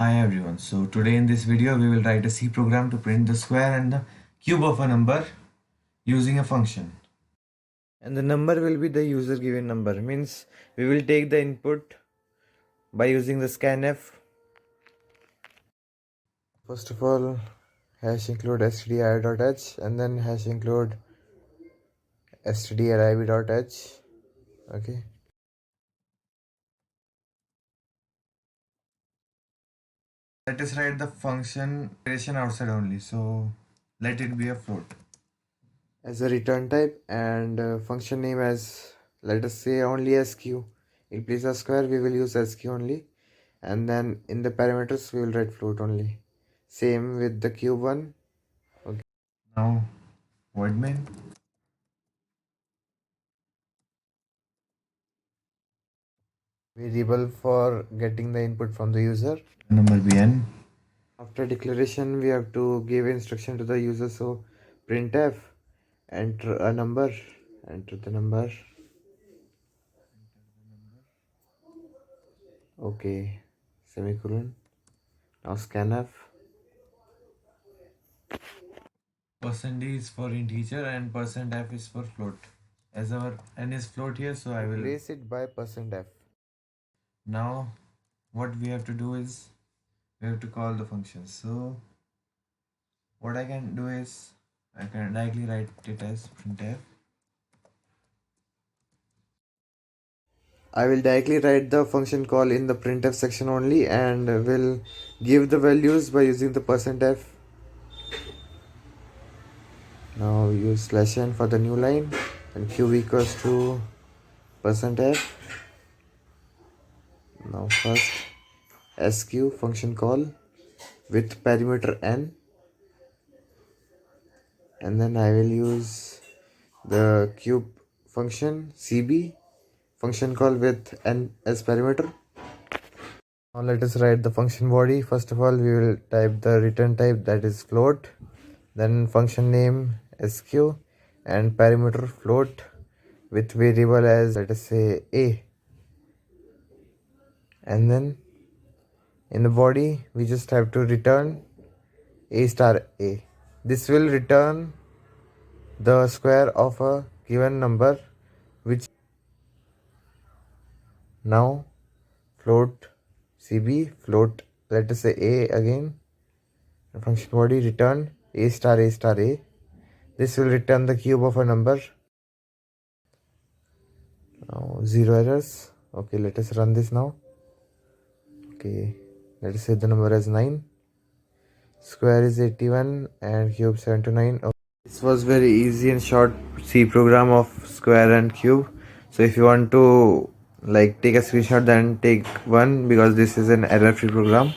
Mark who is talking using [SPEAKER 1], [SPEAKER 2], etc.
[SPEAKER 1] Hi everyone. So today in this video we will write a C program to print the square and the cube of a number using a function.
[SPEAKER 2] And the number will be the user given number. Means we will take the input by using the scanf. First of all, hash include stdio.h and then hash include stdio.h. Okay.
[SPEAKER 1] Let us write the function declaration outside only. So let it be a float.
[SPEAKER 2] As a return type and function name as, let us say, only sq. In place of square we will use sq only, and then in the parameters we will write float only. Same with the cube one. Okay.
[SPEAKER 1] Now void main.
[SPEAKER 2] Variable for getting the input from the user.
[SPEAKER 1] Number be n.
[SPEAKER 2] After declaration we have to give instruction to the user. So printf, enter a number, enter the number. Okay, semicolon. Now scanf.
[SPEAKER 1] Percent D is for integer and percent %f is for float. As our n is float here, so I will
[SPEAKER 2] replace it by %f.
[SPEAKER 1] Now what we have to do is we have to call the function. So what I can do is I can directly write it as printf.
[SPEAKER 2] I will directly write the function call in the printf section only and will give the values by using the %f. Now use /n for the new line and cube equals to %f. Now first sq function call with parameter n, and then I will use the cube function cb function call with n as parameter. Now let us write the function body. First of all, we will type the return type, that is float, then function name sq and parameter float with variable as, let us say, a, and then in the body we just have to return a star a. This will return the square of a given number, which now float cb float, let us say, a again. The function body return a star a star a. This will return the cube of a number. Now zero errors. Okay, let us run this now. Okay, let us say the number as 9, square is 81 and cube 729. Okay. This was very easy and short C program of square and cube. So if you want to take a screenshot, then take one, because this is an error free program.